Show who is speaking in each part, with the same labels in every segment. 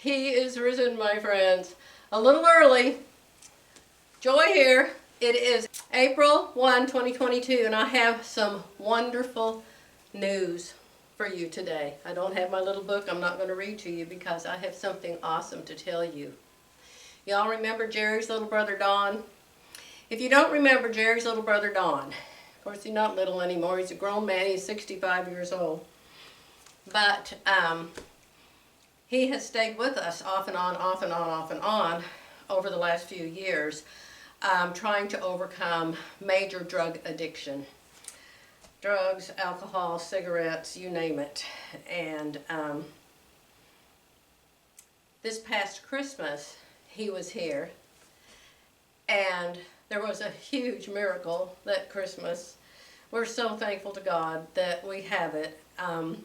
Speaker 1: He is risen, my friends. A little early. Joy here. It is April 1, 2022, and I have some wonderful news for you today. I don't have my little book. I'm not going to read to you because I have something awesome to tell you. Y'all remember Jerry's little brother Don? If you don't remember Jerry's little brother Don, of course he's not little anymore. He's a grown man. He's 65 years old. But he has stayed with us off and on over the last few years, trying to overcome major drug addiction. Drugs, alcohol, cigarettes, you name it. And this past Christmas, he was here, and there was a huge miracle that Christmas. We're so thankful to God that we have it.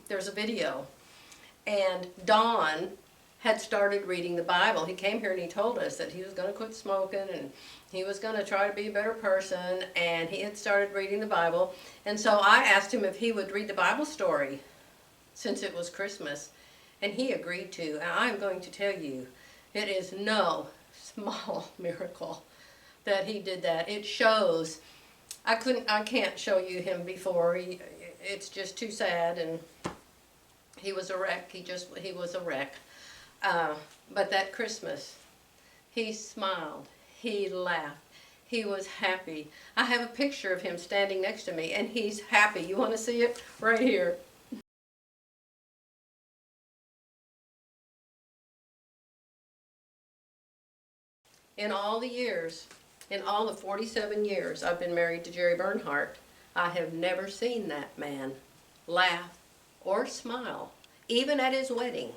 Speaker 1: There's a video. And Don had started reading the Bible. He came here and he told us that he was going to quit smoking and he was going to try to be a better person, and he had started reading the Bible. And so I asked him if he would read the Bible story since it was Christmas, and he agreed to. And I'm going to tell you, it is no small miracle that he did that. It shows. I can't show you him before. It's just too sad, and he was a wreck. He was a wreck. But that Christmas, he smiled, he laughed, he was happy. I have a picture of him standing next to me, and he's happy. You want to see it? Right here. In all the 47 years I've been married to Jerry Bernhardt, I have never seen that man laugh or smile, even at his wedding.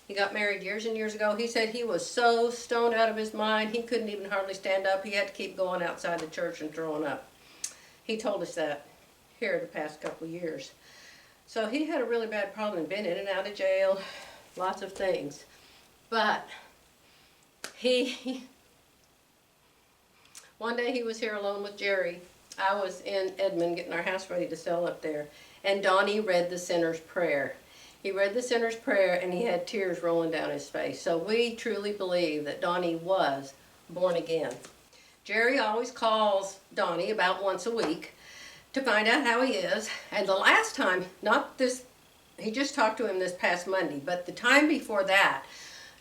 Speaker 1: He got married years and years ago. He said he was so stoned out of his mind, he couldn't even hardly stand up. He had to keep going outside the church and throwing up. He told us that here the past couple of years. So he had a really bad problem, been in and out of jail, lots of things. But one day he was here alone with Jerry. I was in Edmond getting our house ready to sell up there, and Donnie read the sinner's prayer. He read the sinner's prayer, and he had tears rolling down his face. So we truly believe that Donnie was born again. Jerry always calls Donnie about once a week to find out how he is. And the last time, he just talked to him this past Monday, but the time before that,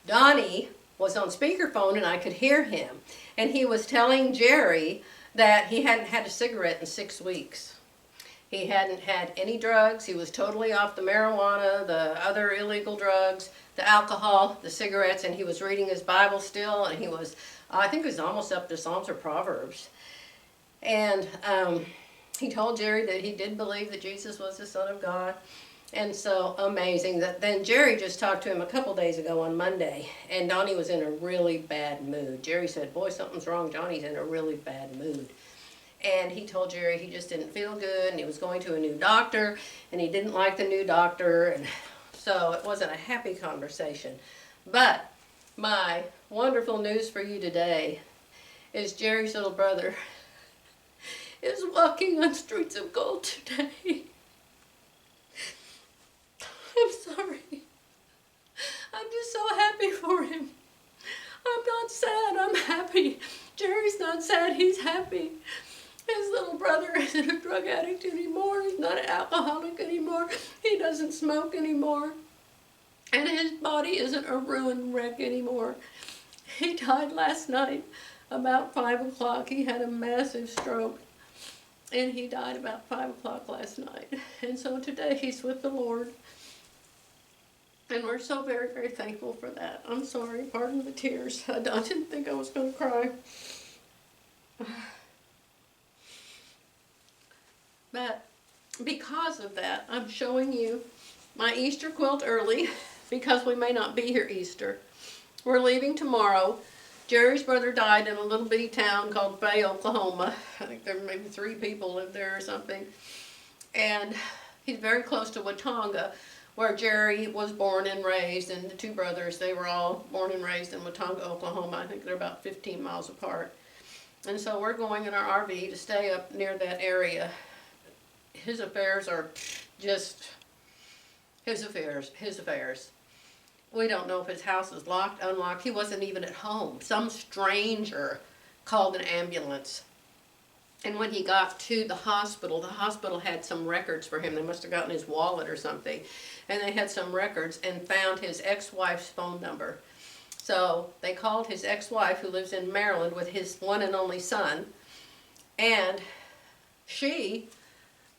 Speaker 1: Donnie was on speakerphone and I could hear him. And he was telling Jerry that he hadn't had a cigarette in 6 weeks. He hadn't had any drugs. He was totally off the marijuana, the other illegal drugs, the alcohol, the cigarettes, and he was reading his Bible still, and I think he was almost up to Psalms or Proverbs. And he told Jerry that he did believe that Jesus was the Son of God. And so amazing that then Jerry just talked to him a couple days ago on Monday, and Donnie was in a really bad mood. Jerry said, "Boy, something's wrong. Johnny's in a really bad mood." And he told Jerry he just didn't feel good, and he was going to a new doctor, and he didn't like the new doctor, and so it wasn't a happy conversation. But my wonderful news for you today is Jerry's little brother is walking on streets of gold today. I'm sorry. I'm just so happy for him. I'm not sad, I'm happy. Jerry's not sad, he's happy. His little brother isn't a drug addict anymore. He's not an alcoholic anymore. He doesn't smoke anymore. And his body isn't a ruined wreck anymore. He died last night about 5 o'clock. He had a massive stroke. And he died about 5 o'clock last night. And so today he's with the Lord. And we're so very, very thankful for that. I'm sorry, pardon the tears. I didn't think I was going to cry. But because of that, I'm showing you my Easter quilt early because we may not be here Easter. We're leaving tomorrow. Jerry's brother died in a little bitty town called Fay, Oklahoma. I think there maybe 3 people live there or something. And he's very close to Watonga, where Jerry was born and raised, and the 2 brothers, they were all born and raised in Watonga, Oklahoma. I think they're about 15 miles apart. And so we're going in our RV to stay up near that area. His affairs are just his affairs. We don't know if his house was locked, unlocked. He wasn't even at home. Some stranger called an ambulance. And when he got to the hospital had some records for him. They must have gotten his wallet or something. And they had some records and found his ex-wife's phone number. So they called his ex-wife, who lives in Maryland, with his one and only son. And she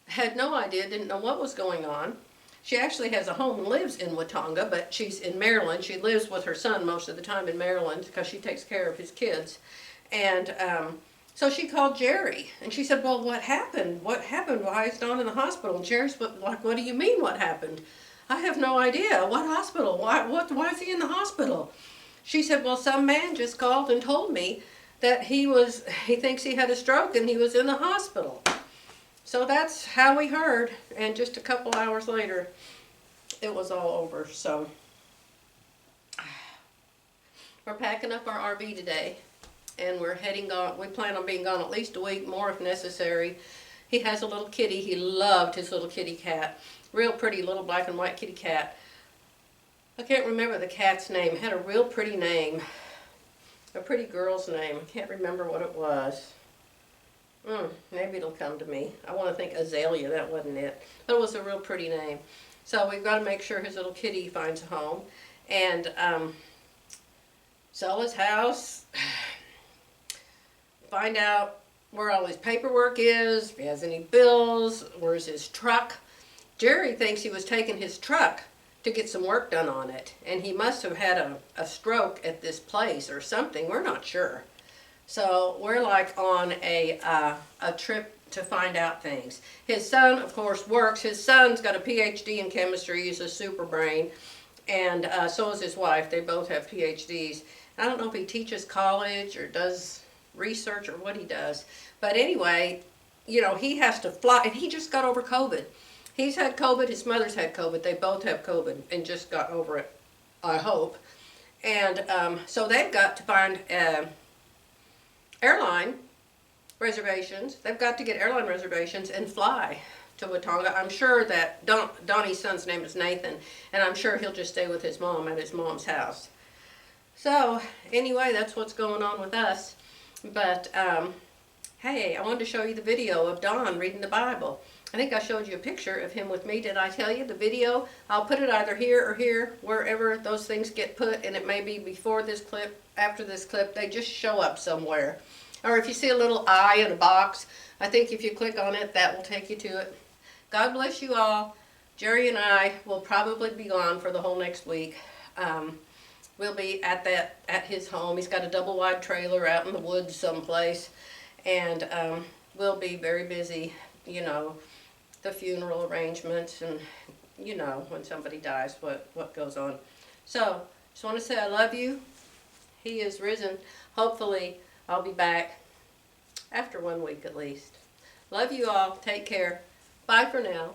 Speaker 1: had no idea, didn't know what was going on. She actually has a home and lives in Watauga, but she's in Maryland. She lives with her son most of the time in Maryland because she takes care of his kids. And so she called Jerry, and she said, well, what happened? What happened? Why is Don in the hospital? And Jerry's like, what do you mean what happened? I have no idea. What hospital? Why is he in the hospital? She said, well, some man just called and told me that he thinks he had a stroke and he was in the hospital. So that's how we heard, and just a couple hours later, it was all over. So we're packing up our RV today, and we're heading on. We plan on being gone at least a week, more if necessary. He has a little kitty. He loved his little kitty cat. Real pretty little black and white kitty cat. I can't remember the cat's name. It had a real pretty name. A pretty girl's name. I can't remember what it was. Maybe it'll come to me. I want to think Azalea. That wasn't it. But it was a real pretty name. So we've got to make sure his little kitty finds a home. And sell his house. Find out where all his paperwork is. If he has any bills. Where's his truck? Jerry thinks he was taking his truck to get some work done on it. And he must have had a stroke at this place or something. We're not sure. So we're like on a trip to find out things. His son, of course, works. His son's got a PhD in chemistry. He's a super brain. And so is his wife. They both have PhDs. I don't know if he teaches college or does research or what he does. But anyway, you know, he has to fly. And he just got over COVID. He's had COVID. His mother's had COVID. They both have COVID and just got over it, I hope. And so they've got to find airline reservations. They've got to get airline reservations and fly to Watauga. I'm sure that Donnie's son's name is Nathan, and I'm sure he'll just stay with his mom at his mom's house. So anyway, that's what's going on with us. But hey, I wanted to show you the video of Don reading the Bible. I think I showed you a picture of him with me. Did I tell you the video? I'll put it either here or here, wherever those things get put, and it may be before this clip, after this clip. They just show up somewhere. Or if you see a little eye in a box, I think if you click on it, that will take you to it. God bless you all. Jerry and I will probably be gone for the whole next week. We'll be at his home. He's got a double wide trailer out in the woods someplace, and we'll be very busy, you know, the funeral arrangements, and you know, when somebody dies, what goes on. So, just want to say I love you. He is risen. Hopefully, I'll be back after 1 week at least. Love you all. Take care. Bye for now.